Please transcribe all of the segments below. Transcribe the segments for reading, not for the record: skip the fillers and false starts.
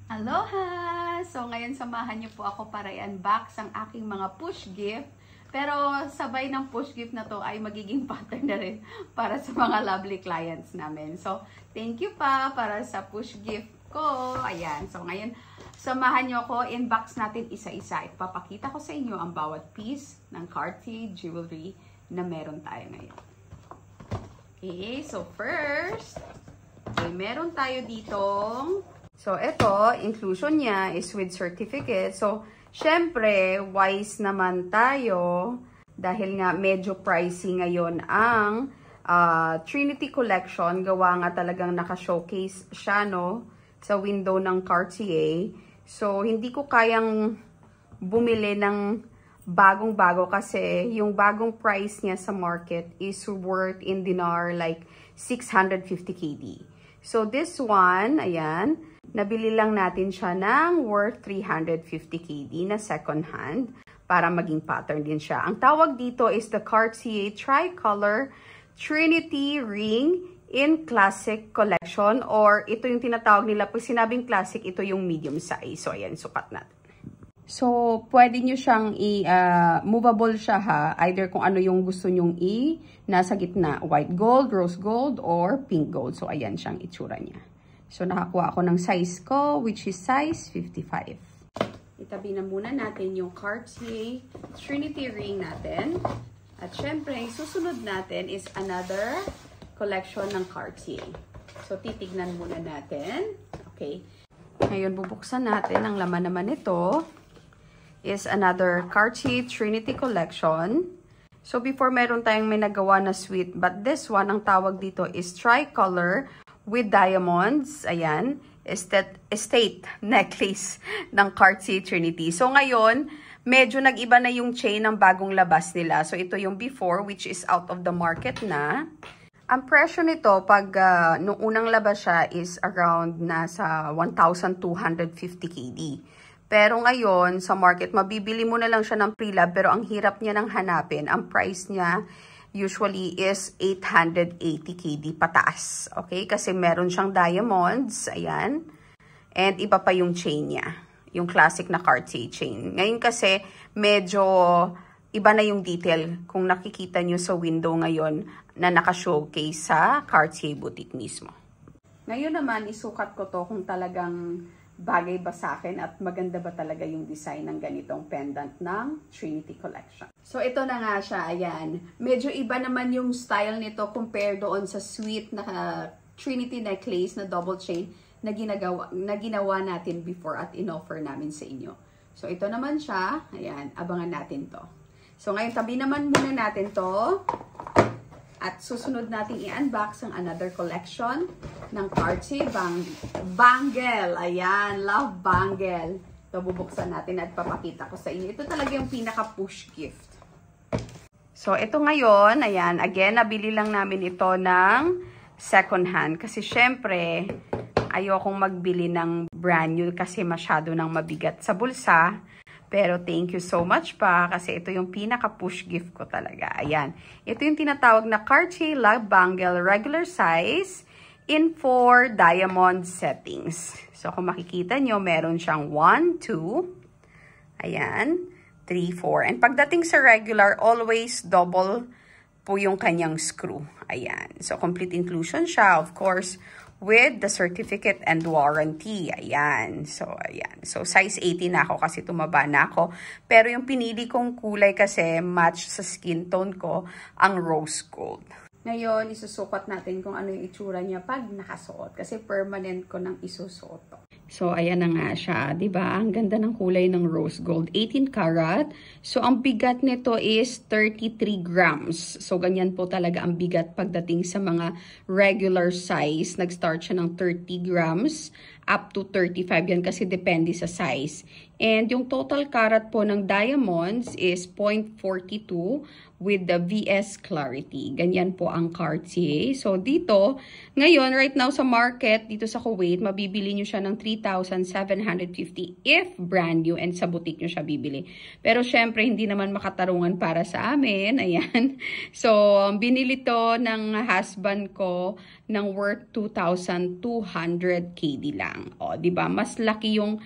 Aloha! So ngayon samahan niyo po ako para i-unbox ang aking mga push gift. Pero sabay ng push gift na to ay magiging pattern na rin para sa mga lovely clients namin. So thank you pa para sa push gift ko. Ayan. So ngayon samahan niyo ako, unbox natin isa-isa. Ipapakita ko sa inyo ang bawat piece ng Cartier jewelry na meron tayo ngayon. Okay, so first, meron tayo ditong, so ito, inclusion niya is with certificate. So, syempre, wise naman tayo dahil nga medyo pricey ngayon ang Trinity Collection. Gawa nga talagang naka-showcase siya, no, sa window ng Cartier. So, hindi ko kayang bumili ng bagong-bago kasi yung bagong price niya sa market is worth in dinar like 650 KD. So this one, ayan, nabili lang natin siya ng worth 350 KD na second hand para maging pattern din siya. Ang tawag dito is the Cartier Tricolor Trinity Ring in Classic Collection, or ito yung tinatawag nila, pag sinabing classic, ito yung medium size. So ayan, sukat natin. So, pwede nyo siyang movable siya ha. Either kung ano yung gusto nyong nasa gitna. White gold, rose gold, or pink gold. So, ayan siyang itsura niya. So, nakakuha ako ng size ko, which is size 55. Itabi na muna natin yung Cartier Trinity ring natin. At syempre, susunod natin is another collection ng Cartier. So, titignan muna natin. Okay. Ngayon, bubuksan natin. Ang laman naman nito is another Cartier Trinity Collection. So, before meron tayong may nagawa na sweet, but this one, ang tawag dito is Tricolor with diamonds. Ayan, estate necklace ng Cartier Trinity. So, ngayon, medyo nag-iba na yung chain ng bagong labas nila. So, ito yung before, which is out of the market na. Ang presyo nito, pag nung unang labas siya, is around nasa 1,250 KD. Pero ngayon, sa market, mabibili mo na lang siya ng pre-lab, pero ang hirap niya nang hanapin. Ang price niya usually is 880 KD pataas. Okay? Kasi meron siyang diamonds. Ayan. And iba pa yung chain niya. Yung classic na Cartier chain. Ngayon kasi, medyo iba na yung detail kung nakikita nyo sa window ngayon na naka-showcase sa Cartier boutique mismo. Ngayon naman, isukat ko to kung talagang bagay ba sa akin at maganda ba talaga yung design ng ganitong pendant ng Trinity Collection. So, ito na nga siya. Ayan. Medyo iba naman yung style nito compare doon sa sweet na Trinity necklace na double chain na ginawa natin before at in-offer namin sa inyo. So, ito naman siya. Ayan. Abangan natin to. So, ngayon tabi naman muna natin to. At susunod natin i-unbox ang another collection ng Cartier bangle. Ayan, love bangle. Ito bubuksan natin at papakita ko sa inyo. Ito talaga yung pinaka-push gift. So, ito ngayon, ayan, again, nabili lang namin ito ng second hand. Kasi syempre, ayokong magbili ng brand new kasi masyado nang mabigat sa bulsa. Pero thank you so much pa kasi ito yung pinaka-push gift ko talaga. Ayan. Ito yung tinatawag na Cartier Love Bangle regular size in 4 diamond settings. So, kung makikita nyo, meron siyang 1, 2, ayan, 3, 4. And pagdating sa regular, always double po yung kanyang screw. Ayan. So, complete inclusion siya, of course, with the certificate and warranty. Ayan. So, ayan. So, size 80 na ako kasi tumaba na ako. Pero yung pinili kong kulay kasi match sa skin tone ko, ang rose gold. Ngayon, isusukat natin kung ano yung itsura niya pag nakasuot. Kasi permanent ko nang isusuot to. So, ayan na nga siya. Diba? Ang ganda ng kulay ng rose gold. 18 karat. So, ang bigat nito is 33 grams. So, ganyan po talaga ang bigat pagdating sa mga regular size. Nag-start siya ng 30 grams up to 35 yan kasi depende sa size. And yung total karat po ng diamonds is 0.42 with the VS Clarity. Ganyan po ang Cartier. So, dito, ngayon, right now sa market, dito sa Kuwait, mabibili nyo siya ng 3,750 if brand new and sa boutique nyo siya bibili. Pero, syempre, hindi naman makatarungan para sa amin. Ayan. So, binili to ng husband ko ng worth 2,200 KD lang. O, di ba? Mas laki yung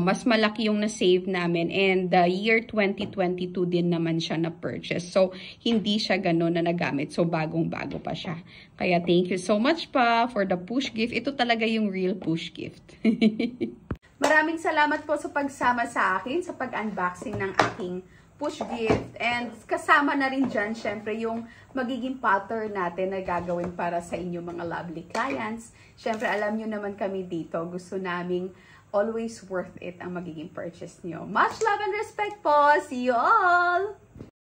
mas malaki yung na-save namin, and the year 2022 din naman siya na purchase. So, hindi siya gano'n na nagamit. So, bagong-bago pa siya. Kaya thank you so much pa for the push gift. Ito talaga yung real push gift. Maraming salamat po sa pagsama sa akin sa pag-unboxing ng aking push gift, and kasama na rin dyan syempre yung magiging pattern natin na gagawin para sa inyo mga lovely clients. Syempre alam nyo naman kami dito, gusto naming always worth it ang magiging purchase nyo. Much love and respect po! See you all!